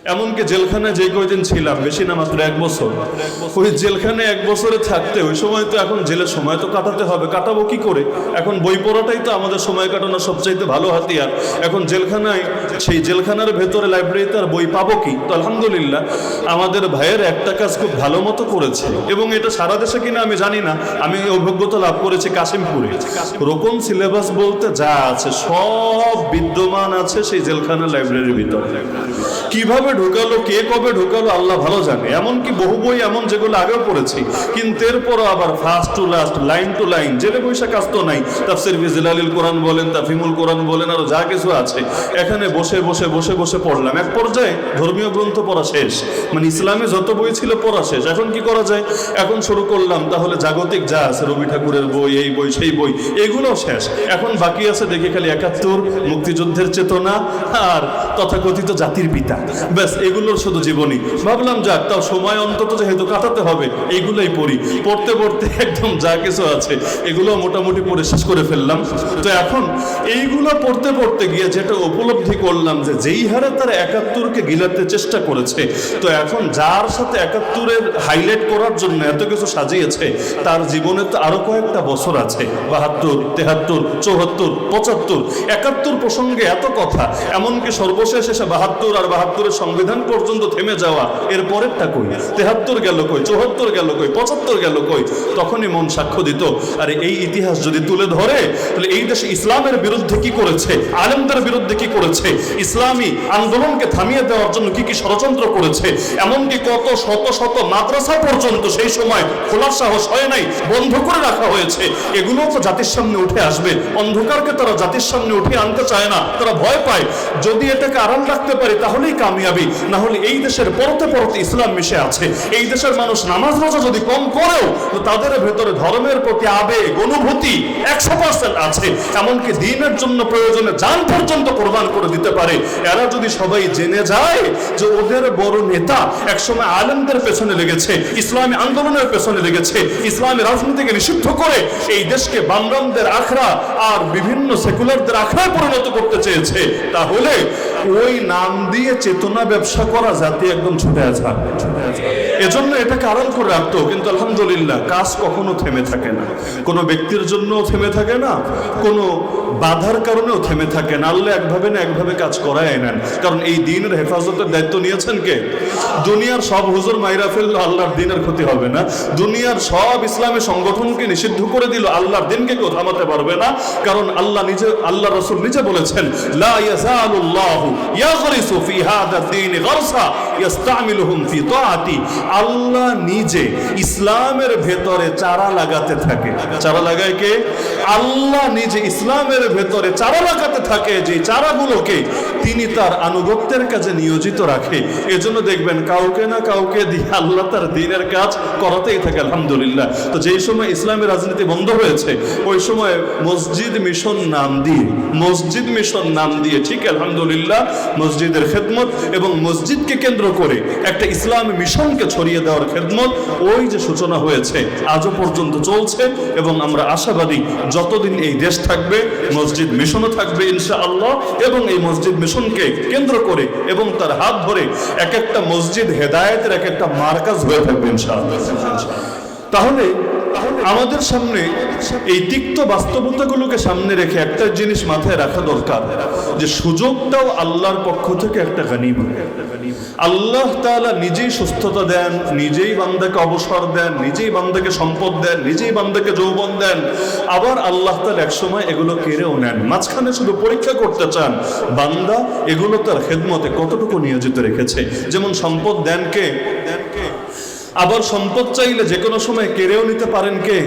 এমনকি জেলখানায় যে কয়দিন ছিলাম, বেশি না, মাত্র 1 বছর। ওই জেলখানায় 1 বছরে থাকতে ওই সময় তো, এখন জেলের সময় তো কাটাতে হবে, কাটাবো কি করে? এখন বই পড়াটাই তো আমাদের সময় কাটানোর সবচাইতে ভালো হাতিয়ার। এখন জেলখানায়, সেই জেলখানার ভেতরে লাইব্রেরিতে আর বই পাবো কি? তো আলহামদুলিল্লাহ আমাদের ভাইয়ের একটা কাজ খুব ভালো মতো করেছে, এবং এটা সারা দেশে কিনা আমি জানি না, আমি এই অভিজ্ঞতা লাভ করেছি কাশিমপুরে। রোকন সিলেবাস বলতে যা আছে সব বিদ্যমান আছে সেই জেলখানা লাইব্রেরির ভিতরে। কিভাবে ঢুকালো, কে কবে ঢুকালো আল্লাহ ভালো জানে। এমনকি বহু বই এমন যেগুলো আগেও পড়েছি, কিন্তু এরপরও আবার first to last, line to line, জেলে বৈশা কাজ তো নাই। তাফসির ফি জিলালিল কোরআন বলেন, তাফহিমুল কোরআন বলেন, আরো যা কিছু আছে এখানে বসে বসে বসে বসে পড়লাম। এক পর্যায়ে ধর্মীয় গ্রন্থ পড়া শেষ, মানে ইসলামে যত বই ছিল পড়া শেষ। এখন কি করা যায়? এখন শুরু করলাম তাহলে জাগতিক যা আছে, রবি ঠাকুরের বই, এই বই সেই বই, এগুলোও শেষ। এখন বাকি আছে দেখি খালি 71, মুক্তিযুদ্ধের চেতনা, আর তথাকথিত জাতির পিতা, ব্যাস এগুলোর শুধু জীবনী। ভাবলাম যাক, তাও সময় অন্তত যেহেতু কাটাতে হবে, এইগুলোই পড়ি। পড়তে পড়তে একদম যা কিছু আছে এগুলো মোটামুটি পড়ে শেষ করে ফেললাম। তো এখন এইগুলো পড়তে পড়তে গিয়ে যেটা উপলব্ধি করলাম যে যেই হারে তারা 71কে গিলাতে চেষ্টা করেছে, তো এখন যার সাথে 71-এর হাইলাইট করার জন্য এত কিছু সাজিয়েছে, তার জীবনে তো আরো কয়েকটা বছর আছে, 72, 73, 74, 75, 71 প্রসঙ্গে এত কথা, এমনকি সর্বশেষ এসে 72 আর 72-এর সংবিধান পর্যন্ত থেমে যাওয়া, এর পরেরটা কই? 73 গেল কই? 74 গেল কই? 75 গেল কই? তখনই মন সাক্ষ্য দিত, আরে এই ইতিহাস যদি তুলে ধরে তাহলে এই দেশে ইসলামের বিরুদ্ধে কি করেছে, আলেমদের বিরুদ্ধে কি করেছে, ইসলামী আন্দোলনকে থামিয়ে দেওয়ার জন্য কি কি ষড়যন্ত্র করেছে, এমনকি কত শত শত মাদ্রাসা পর্যন্ত সেই সময় খোলার সাহস হয় নাই, বন্ধ করে রাখা হয়েছে। এগুলো তো জাতির সামনে উঠে আসবে। অন্ধকারকে তারা জাতির সামনে উঠিয়ে আনতে চায় না, তারা ভয় পায় যদি এটাকে আড়াল রাখতে পারে তাহলেই কামিয়াবি, না হলে এই দেশের পরতে পরতে ইসলাম মিশে আছে। এই দেশের মানুষ নামাজ রোজা যদি কম করেও, তো তাদের ভেতরে ধর্মের প্রতি আবেগ, অনুভূতি 100% আছে, এমনকি দ্বীনের জন্য প্রয়োজনে জান পর্যন্ত কোরবান করে দিতে পারে। এরা যদি সবাই জেনে যায় যে ওদের বড় নেতা একসময় আলেমদের পেছনে লেগেছে, ইসলামী আন্দোলনের পেছনে লেগেছে, ইসলামী রাজনীতিকে নিষিদ্ধ করে এই দেশকে বামরামদের আখড়া আর বিভিন্ন সেকুলারদের আখড়ায় পরিণত করতে চেয়েছে, তাহলে ওই নাম দিয়ে চেতনা ব্যবসা করা জাতি একদম ছুটে আছে। এজন্য এটাকে আড়াল করে রাখতো। কিন্তু আলহামদুলিল্লাহ কাজ কখনো থেমে থাকে না, কোনো ব্যক্তির জন্যও থেমে থাকে না, কোনো বাধার কারণেও থেমে থাকে না। আল্লাহ একভাবে না একভাবে কাজ করায় নেন, কারণ এই দিনের হেফাজতের দায়িত্ব নিয়েছেন কে? দুনিয়ার সব হুজুর মাইরা ফেললো, আল্লাহর দিনের ক্ষতি হবে না। দুনিয়ার সব ইসলামী সংগঠনকে নিষিদ্ধ করে দিল, আল্লাহর দিনকে কেউ থামাতে পারবে না। কারণ আল্লাহ নিজে, আল্লাহ রাসূল নিজে বলেছেন, লা ইয়াযালুল্লাহু ইয়াগরিসু ফি হাদা দ্বীন গারসা ইস্তামিলুহুম ফি তাআতি। আল্লাহ নিজে ইসলামের ভেতরে চারা লাগাতে থাকে। চারা লাগায় কে? আল্লাহ নিজে ইসলামের ভেতরে চারা লাগাতে থাকে, যে চারাগুলোকে তিনি তার আনুগত্যের কাজে নিয়োজিত রাখে। এজন্য দেখবেন কাউকে না কাউকে দিয়ে আল্লাহ তার দ্বীনের কাজ করাতেই থাকে। আলহামদুলিল্লাহ। তো যেই সময় ইসলামী রাজনীতি বন্ধ হয়েছে, ওই সময় মসজিদ মিশন নাম দিয়ে ঠিক আলহামদুলিল্লাহ মসজিদের খেদমত এবং মসজিদকে কেন্দ্র করে একটা ইসলামী মিশনকে ছড়িয়ে দেওয়ার খেদমত, ওই যে সূচনা হয়েছে আজও পর্যন্ত চলছে। এবং আমরা আশাবাদী যতদিন এই দেশ থাকবে মসজিদ মিশনও থাকবে ইনশাআল্লাহ। এবং এই মসজিদ মিশনকে কেন্দ্র করে এবং তার হাত ধরে এক একটা মসজিদ হেদায়েতের এক একটা মার্কাজ হয়ে থাকবে ইনশাআল্লাহ। তাহলে আমাদের সামনে এই তিক্ত বাস্তবতাগুলোকে সামনে রেখে একটা জিনিস মাথায় রাখা দরকার, যে সুযোগটাও আল্লাহর পক্ষ থেকে একটা গনিমত। আল্লাহ তাআলা নিজেই সুস্থতা দেন, নিজেই বান্দাকে অবসর দেন, নিজেই বান্দাকে সম্পদ দেন, নিজেই বান্দাকে যৌবন দেন। আবার আল্লাহ তাআলা একসময় এগুলো কেড়েও নেন। মাঝখানে শুধু পরীক্ষা করতে চান বান্দা এগুলো তার খেদমতে কতটুকু নিয়োজিত রেখেছে। যেমন সম্পদ দেন কে? আবার সম্পদ চাইলে যে কোনো সময় কেড়েও নিতে পারেন কে?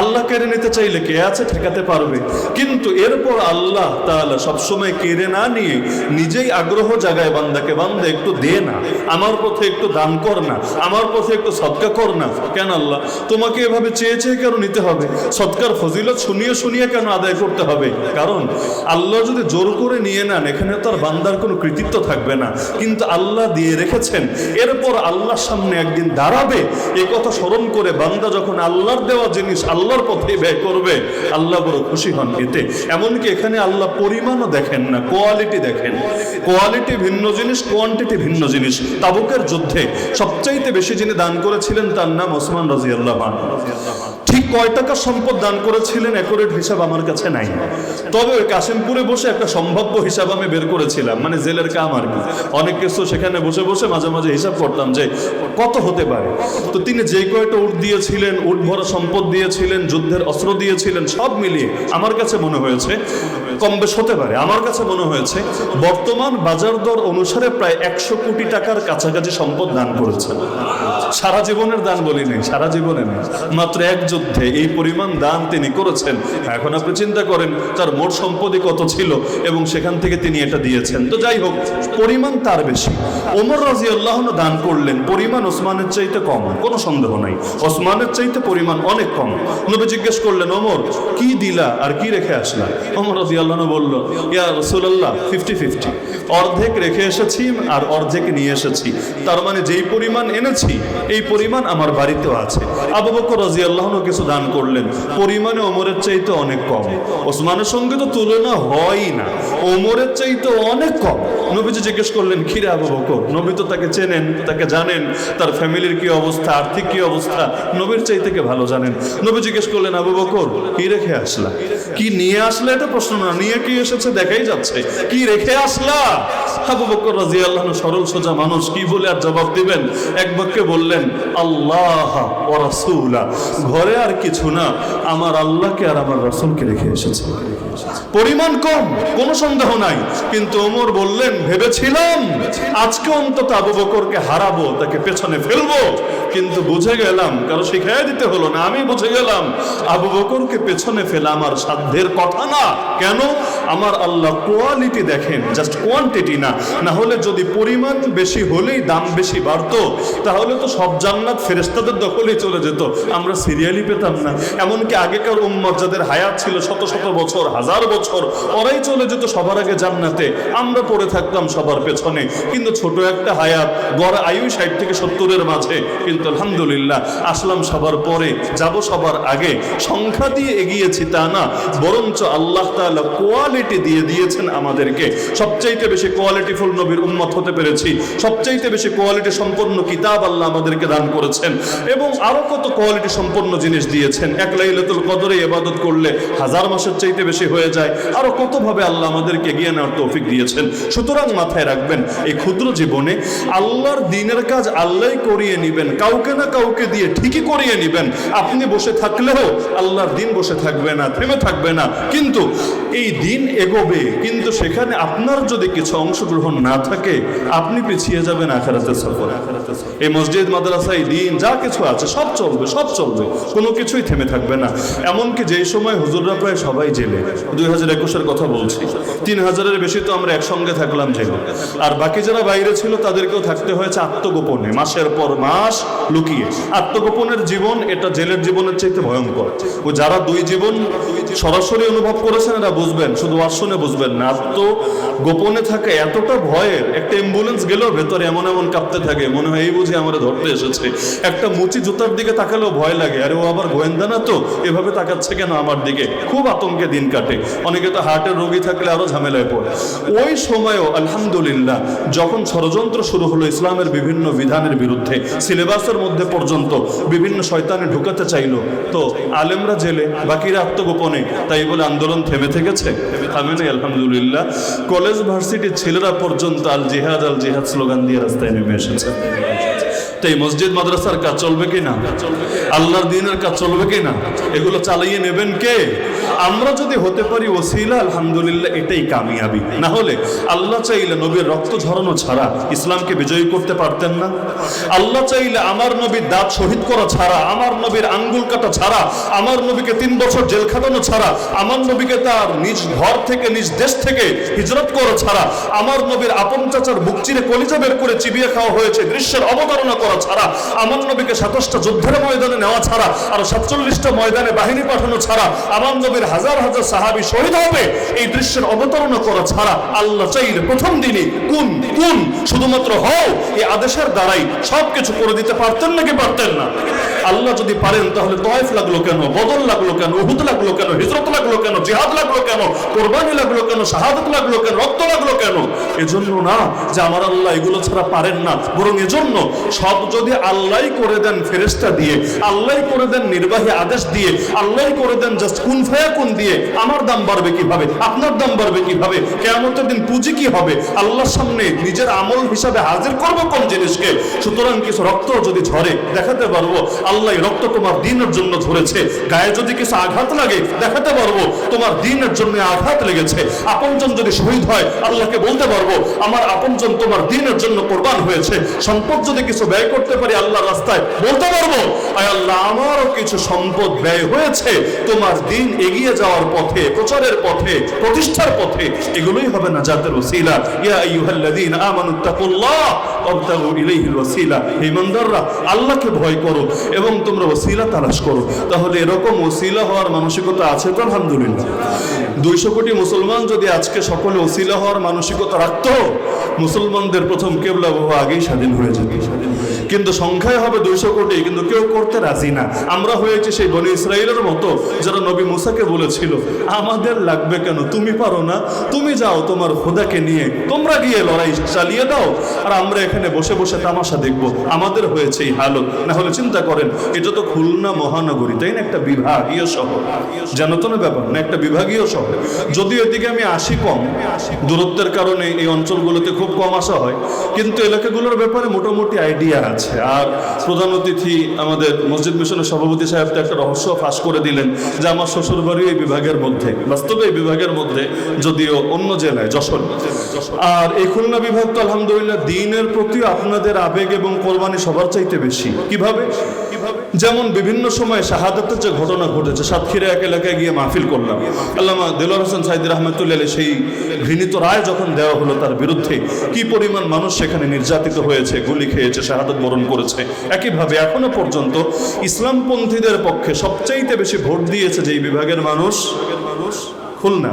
আল্লাহ কেড়ে নিতে চাইলে কে আছে ঠেকাতে পারবে? কিন্তু এরপর আল্লাহ তাআলা সবসময় কেড়ে না নিয়ে নিজেই আগ্রহ জাগায় বান্দাকে, বান্দা একটু দে না, আমার পথে একটু দান কর না, আমার পথে একটু সদকা কর না। কেন আল্লাহ তোমাকে এভাবে চেয়ে চেয়ে কেন নিতে হবে? সদকার ফজিলত শুনিয়ে শুনিয়ে কেন আদায় করতে হবে? কারণ আল্লাহ যদি জোর করে নিয়ে নেন, এখানে তো আর বান্দার কোনো কৃতিত্ব থাকবে না। কিন্তু আল্লাহ দিয়ে রেখেছেন, এরপর আল্লাহর সামনে একদিন দাঁড়াবে। এই কথা স্মরণ করে বান্দা যখন আল্লাহর দেওয়া জিনিস আল্লাহর পথে ব্যয় করবে, আল্লাহ বড় খুশি হন এতে। এমনকি এখানে আল্লাহ পরিমাণও দেখেন না, কোয়ালিটি দেখেন। কোয়ালিটি ভিন্ন জিনিস, কোয়ান্টিটি ভিন্ন জিনিস। তাবুকের যুদ্ধে সবচাইতে বেশি যিনি দান করেছিলেন তার নাম ওসমান রাদিয়াল্লাহু আনহু। ঠিক কয় টাকা সম্পদ দান করেছিলেন অ্যাকুরেট হিসাব আমার কাছে নাই, তবে ওই কাশিমপুরে বসে একটা সম্ভাব্য হিসাব আমি বের করেছিলাম, মানে জেলের কাম আর কি। অনেক কিছু সেখানে বসে বসে মাঝে মাঝে হিসাব করতাম যে কত হতে পারে। তো তিনি যে কয়টা উট দিয়েছিলেন, উট ভরা সম্পদ দিয়েছিলেন, যুদ্ধের অস্ত্র দিয়েছিলেন, সব মিলিয়ে আমার কাছে মনে হয়েছে কম বেশ হতে পারে। আমার কাছে মনে হয়েছে বর্তমান বাজার দর অনুসারে প্রায় 100 কোটি টাকার কাছাকাছি সম্পদ দান করেছেন। সারা জীবনের দান বলি নেই, সারা জীবনে নেই, মাত্র এক যুদ্ধে এই পরিমাণ দান তিনি করেছেন। এখন আপনি চিন্তা করেন তার মোট সম্পত্তি কত ছিল এবং সেখান থেকে তিনি এটা দিয়েছেন। তো যাই হোক, পরিমাণ তার বেশি। ওমর রাদিয়াল্লাহু আনহু দান করলেন, পরিমাণ ওসমানের চাইতে কম, কোনো সন্দেহ নাই। ওসমানের চাইতে পরিমাণ অনেক কম। নবী জিজ্ঞেস করলেন, ওমর কি দিলা আর কি রেখে আসলা? ওমর রাদিয়াল্লাহু আনহু বলল, ইয়া রাসূলুল্লাহ 50-50, অর্ধেক রেখে এসেছি আর অর্ধেক নিয়ে এসেছি। তার মানে যেই পরিমাণ এনেছি এই পরিমাণ আমার বাড়িতেও আছে। আবু বকর রাদিয়াল্লাহু আনহু কিছু দান করলেন, পরিমাণে ওমরের চাইতে অনেক কম। ওসমানের সঙ্গে তো তুলনা হয়ই না, ওমরের চাইতে অনেক কম। নবীজি জিজ্ঞেস করলেন, খিরে আবু বকর? নবী তো তাকে চেনেন, তাকে জানেন, তার ফ্যামিলির কি অবস্থা, আর্থিক কি অবস্থা নবীর চাইতে কে ভালো জানেন। নবী জিজ্ঞেস করলেন, আবু বকর কি রেখে আসলা? কি নিয়ে আসলে এটা প্রশ্ন না, নিয়ে কি এসেছে দেখাই যাচ্ছে, কি রেখে আসলা? আবু বকর রাদিয়াল্লাহু আনহু সরল সোজা মানুষ, কি বলে আর জবাব দিবেন? এক বাক্যে বললেন, আল্লাহ ওয়া রাসূলা, ঘরে আর কিছু না, আমার আল্লাহকে আর আমার রাসূলকে রেখে এসেছে। পরিমাণ কম, কোনো সন্দেহ নাই, কিন্তু ওমর বললেন, ভেবেছিলাম আজকে অন্তত আবু বকরকে হারাবো, তাকে পেছনে ফেলবো, কিন্তু বুঝে গেলাম, কারো শিখাই দিতে হলো না, আমি বুঝে গেলাম আবু বকরকে পেছনে ফেলা আমার সাধ্যের কথা না। কেন? আমার আল্লাহ কোয়ালিটি দেখেন, জাস্ট কোয়ান্টিটি না। না হলে যদি পরিমাণ বেশি হলেই দাম বেশি বাড়তো, তাহলে তো সব জান্নাত ফেরেশতাদের দখলেই চলে যেত, আমরা সিরিয়ালই পেতাম না। এমনকি আগেকার উম্মত যাদের হায়াত ছিল শত শত বছর, হাজার বছর, ওরাই চলে যেত সবার আগে জান্নাতে, আমরা পড়ে থাকতাম সবার পেছনে। কিন্তু ছোট একটা হায়াত, গড় আয়ু 60 থেকে 70-এর মাঝে, কিন্তু আলহামদুলিল্লাহ আসলাম সবার পরে, যাব সবার আগে। সংখ্যা দিয়ে এগিয়েছি তা না, বরঞ্চ আল্লাহ তাআলা কোয়ালিটি দিয়ে দিয়েছেন আমাদেরকে। সবচাইতে বেশি কোয়ালিটিফুল নবীর উম্মত হতে পেরেছি, সবচাইতে বেশি কোয়ালিটি সম্পন্ন কিতাব আল্লাহ আমাদেরকে দান করেছেন, এবং আরো কত কোয়ালিটি সম্পন্ন জিনিস দিয়েছেন। এক লাইলাতুল কদরে ইবাদত করলে 1000 মাসের চাইতে বেশি হয়ে যায়। আরো কত ভাবে আল্লাহ আমাদেরকে এগিয়ে নেওয়ার তৌফিক দিয়েছেন। সুতরাং মাথায় রাখবেন, এই ক্ষুদ্র জীবনে আল্লাহর দ্বীনের কাজ আল্লাহই করিয়ে নিবেন, কাউকে না কাউকে দিয়ে ঠিকই করিয়ে নিবেন। আপনি বসে থাকলেও আল্লাহর দ্বীন বসে থাকবে না, থেমে থাকবে না, কিন্তু এই দ্বীন এগোবে। কিন্তু সেখানে আপনার যদি কিছু অংশগ্রহণ না থাকে, আপনি পিছিয়ে যাবেন আখিরাতের সফরে। এই মসজিদ, মাদ্রাসায়, দ্বীন যা কিছু আছে সব চলবে, সব চলবে, কোনো কিছুই থেমে থাকবে না। এমনকি যেই সময় হুজুররা প্রায় সবাই জেলে, 2021-এর কথা বলছি, 3000-এর বেশি তো আমরা একসঙ্গে থাকলাম জেলে, আর বাকি যারা বাইরে ছিল তাদেরকেও থাকতে হয়েছে আত্মগোপনে, মাসের পর মাস লুকিয়ে। আত্মগোপনের জীবন, এটা জেলের জীবনের চাইতে ভয়ঙ্কর। ও যারা দুই জীবন সরাসরি অনুভব করেছেন এরা বুঝবেন, শুধু শুনে বুঝবেন না। আত্মগোপনে থাকা এতটা ভয়ের, একটা অ্যাম্বুলেন্স গেলেও ভেতরে এমন এমন কাঁপতে থাকে, মনে হয় এই বুঝি আমরা ধরতে এসেছে। একটা মুচি জুতার দিকে তাকালেও ভয় লাগে, আরে ও আবার গোয়েন্দা না তো, এভাবে তাকাচ্ছে কেন আমার দিকে, খুব আতঙ্কে দিন কাটে। অনেকে তো হার্টের রোগী থাকলে আরো ঝামেলায় পড়ে। ওই সময়ও আলহামদুলিল্লাহ যখন ষড়যন্ত্র শুরু হলো ইসলামের বিভিন্ন বিধানের বিরুদ্ধে, সিলেবাসের মধ্যে পর্যন্ত বিভিন্ন শয়তানে ঢুকাতে চাইলো, তো আলেমরা জেলে, বাকিরা আত্মগোপনে, তাই বলে আন্দোলন থেমে থেকেছে? থামে নেই আলহামদুলিল্লাহ। কলেজ ভার্সিটির ছেলেরা পর্যন্ত আল জিহাদ আল জিহাদ স্লোগান দিয়ে রাস্তায় নেমে এসেছে। তো এই মসজিদ মাদ্রাসার কাজ চলবে কিনা, আল্লাহর দ্বীনের কাজ চলবে কিনা, এগুলো চালিয়ে নেবেন কে? আমরা যদি হতে পারি ওসিলা, আলহামদুলিল্লাহ এটাই কামিয়াবি। না হলে আল্লাহ চাইলে নবীর রক্ত ঝরানো ছাড়া ইসলামকে বিজয়ী করতে পারতেন না। আল্লাহ চাইলে আমার নবীর দাঁত শহীদ করা ছাড়া, আমার নবীর আঙ্গুল কাটা ছাড়া, আমার নবীকে 3 বছর জেল খাটানো ছাড়া, আমার নবীকে তার নিজ ঘর থেকে, নিজ দেশ থেকে হিজরত করা ছাড়া, আমার নবীর আপন চাচার বুক চিরে কলিজা বের করে চিবিয়ে খাওয়া হয়েছে দৃশ্যের অবতারণা করা ছাড়া, আমার নবীকে 27টা যুদ্ধের ময়দানে নেওয়া ছাড়া, আর 47টা ময়দানে বাহিনী পাঠানো ছাড়া, আমার নবীর হাজার হাজার সাহাবী শহীদ হবে, এই দৃশ্যের অবতারণা করা ছাড়া আল্লাহ চাইলে প্রথম দিনই কোন শুধুমাত্র হও এই আদেশের দ্বারাই সবকিছু করে দিতে পারতেন নাকি পারতেন না? আল্লাহ যদি পারেন তাহলে তয়েফ লাগলো কেন, বদর লাগলো কেন, উহুদ লাগলো কেন, হিজরত লাগলো কেন, জিহাদ লাগলো কেন, কোরবানি লাগলো কেন, শাহাদাত লাগলো কেন, রক্ত লাগলো কেন? এজন্য না যে আমার আল্লাহ এগুলো ছাড়া পারেন না, বরং এজন্য সব যদি আল্লাহই করে দেন ফেরেশতা দিয়ে, আল্লাহই করে দেন নির্বাহী আদেশ দিয়ে, আল্লাহই করে দেন জাস্ট কুন ফায়াকুন দিয়ে, আমার দাম বাড়বে কিভাবে, আপনার দাম বাড়বে কিভাবে, কিয়ামতের দিন পুঁজি কি হবে, আল্লাহর সামনে নিজের আমল হিসাবে হাজির করবো কোন জিনিসকে? সুতরাং কিছু রক্ত যদি ঝরে দেখাতে পারবো আল্লাহ রক্ত তোমার দ্বীনের জন্য ঝরেছে। গায়ে যদি কিছু আঘাত লাগে দেখাতে পারবো তোমার দ্বীনের জন্য আঘাত লেগেছে। আপনজন যদি শহীদ হয় আল্লাহকে বলতে পারবো আমার আপনজন তোমার দ্বীনের জন্য কোরবান হয়েছে। সম্পদ যদি কিছু ব্যয় করতে পারি আল্লাহর রাস্তায় বলতে পারবো আয় আল্লাহ আমারও কিছু সম্পদ ব্যয় হয়েছে তোমার দ্বীন এগিয়ে যাওয়ার পথে, প্রচারের পথে, প্রতিষ্ঠার পথে। এগুলোই হবে নাজাতের ওসিলা। ইয়া আইয়ুহাল্লাযীনা আমানুত্তাকুল্লাহ ওয়াবতাগু ইলাইহিল ওয়াসিলা। ঈমানদাররা আল্লাহকে ভয় করো এবং তোমরা ওসিলা তালাশ করো। তাহলে এরকম ওসিলা হওয়ার মানসিকতা আছে তো আলহামদুলিল্লাহ। 200 কোটি মুসলমান যদি আজকে সকলে ওসিলা হওয়ার মানসিকতা রাখতো মুসলমানদের প্রথম কেবলা বহু আগেই স্বাধীন হয়ে যেত। কিন্তু সংখ্যায় হবে 200 কোটি, কিন্তু কেউ করতে রাজি না। আমরা হয়েছে সেই বনি ইসরাইলের মতো যারা নবী মুসাকে বলেছিল আমাদের লাগবে কেন, তুমি পারো না, তুমি যাও তোমার খোদাকে নিয়ে, তোমরা গিয়ে লড়াই চালিয়ে দাও আর আমরা এখানে বসে বসে তামাশা দেখবো। আমাদের হয়েছে এই হালত। না হলে চিন্তা করেন এটা তো খুলনা মহানগরী, তাই না? একটা বিভাগীয় শহর, জানো তো না ব্যাপার না, একটা বিভাগীয় শহর। যদিও এদিকে আমি আসি কম, দূরত্বের কারণে এই অঞ্চলগুলোতে খুব কম আসা হয়, কিন্তু এলাকাগুলোর ব্যাপারে মোটামুটি আইডিয়া আছে। আর প্রধান অতিথি আমাদের মসজিদ মিশনের সভাপতি সাহেব তো একটা রহস্য ফাঁস করে দিলেন যে আমার শ্বশুর বাড়ি এই বিভাগের মধ্যে, বাস্তবে এই বিভাগের মধ্যে, যদিও অন্য জেলায় যশোর। আর এই খুলনা বিভাগ তো আলহামদুলিল্লাহ দ্বীনের প্রতি আপনাদের আবেগ এবং কোরবানি সবার চাইতে বেশি। কিভাবে? যেমন বিভিন্ন সময় শাহাদাতের যে ঘটনা ঘটেছে, সাতক্ষীরা এক এলাকায় গিয়ে মাহফিল করলাম, আল্লামা দেলোয়ার হোসেন সাইদি রহমতুল্লাহ সেই ঘৃণিত রায় যখন দেওয়া হলো তার বিরুদ্ধে কি পরিমাণ মানুষ সেখানে নির্যাতিত হয়েছে, গুলি খেয়েছে, শাহাদাত বরণ করেছে। একইভাবে এখনো পর্যন্ত ইসলামপন্থীদের পক্ষে সবচাইতে বেশি ভোট দিয়েছে যেই বিভাগের মানুষ খুলনা।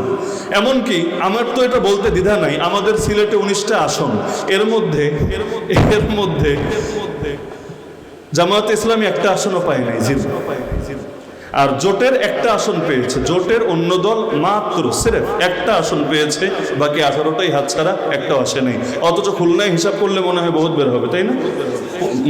এমনকি আমার তো এটা বলতে দ্বিধা নাই, আমাদের সিলেটে 19টা আসন, এর মধ্যে জামায়াতে ইসলামী একটা আসনও পায় নাই, জিরো। আর জোটের একটা আসন পেয়েছে, জোটের অন্য দল মাত্র সিরেফ একটা আসন পেয়েছে, বাকি 18টাই হাতছাড়া, একটাও আসে নাই। অথচ খুলনায় হিসাব করলে মনে হয় বহুত বের হবে, তাই না?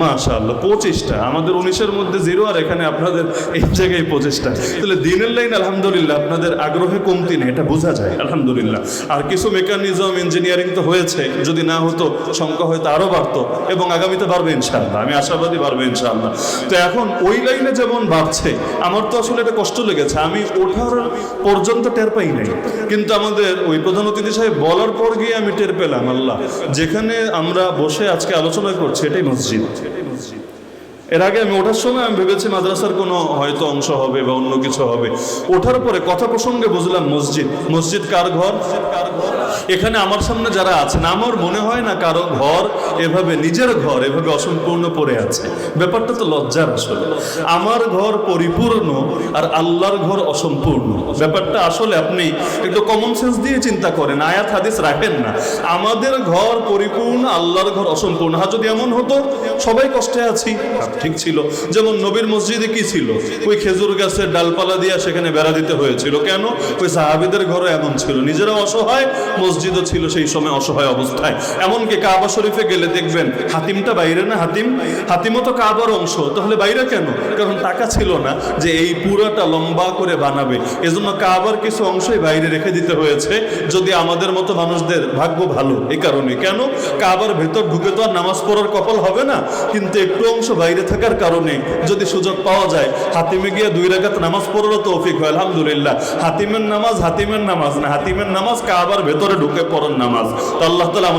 মাশাআল্লাহ 25টা, আমাদের 19-এর মধ্যে জিরো, আর এখানে আপনাদের এই জায়গায় 25টা। তাহলে দিনের লাইন আলহামদুলিল্লাহ আপনাদের আগ্রহে কমতি নেই, এটা বোঝা যায় আলহামদুলিল্লাহ। আর কিছু মেকানিজম ইঞ্জিনিয়ারিং তো হয়েছে, যদি না হতো সংখ্যা হয়তো আরও বাড়তো এবং আগামীতে বাড়বে ইনশাআল্লাহ, আমি আশাবাদী বাড়বে ইনশাআল্লাহ। তো এখন ওই লাইনে যেমন বাড়ছে, আমার তো আসলে এটা কষ্ট লেগেছে, আমি ওঠার পর্যন্ত টের পাই নাই, কিন্তু আমাদের ওই প্রধান অতিথি সাহেব বলার পর গিয়ে আমি টের পেলাম আল্লাহ, যেখানে আমরা বসে আজকে আলোচনা করছি এটাই মসজিদ। এর আগে আমি ওঠার সময় আমি ভেবেছি মাদ্রাসার কোনো হয়তো অংশ হবে বা অন্য কিছু হবে। ওঠার পরে কথা প্রসঙ্গে বুঝলাম মসজিদ। মসজিদ কার ঘর? এখানে আমার সামনে যারা আছেন আমার মনে হয় না কারো ঘর এভাবে, নিজের ঘর এভাবে অসম্পূর্ণ পড়ে আছে। ব্যাপারটা তো লজ্জার আসলে। আমার ঘর পরিপূর্ণ আর আল্লাহর ঘর অসম্পূর্ণ। ব্যাপারটা আসলে আপনি একটু কমন সেন্স দিয়ে চিন্তা করেন, আয়াত হাদিস রাখেন না। আমাদের ঘর পরিপূর্ণ, আল্লাহর ঘর অসম্পূর্ণ। হ্যাঁ, যদি এমন হতো সবাই কষ্টে আছি, ঠিক ছিল। যেমন নবীর মসজিদে কি ছিল? ওই খেজুর গাছের ডালপালা দিয়ে সেখানে বেড়া দিতে হয়েছিল। কেন? ওই সাহাবীদের ঘরও এমন ছিল, নিজেরাও অসহায়, মসজিদও ছিল সেই সময় অসহায় অবস্থায়। এমনকি কাবা শরীফে গেলে দেখবেন হাতিমটা বাইরে না, হাতিমও তো কাবার অংশ, তাহলে বাইরে কেন? কারণ টাকা ছিল না যে এই পুরোটা লম্বা করে বানাবে, এজন্য কাবার কিছু অংশই বাইরে রেখে দিতে হয়েছে। যদি আমাদের মতো মানুষদের ভাগ্য ভালো এই কারণে। কেন? কাবার ভেতর ঢুকে তো আর নামাজ পড়ার কপাল হবে না, কিন্তু একটু অংশ বাইরে থাকার কারণে যদি সুযোগ পাওয়া যায় হাতিমে গিয়ে 2 রাকাত নামাজ পড়ারও তৌফিক হয় আলহামদুলিল্লাহ। হাতিমের নামাজ না, হাতিমের নামাজ কাবার ভেতরে ঢুকে পড়ার নামাজ। তো আল্লাহ তাআলা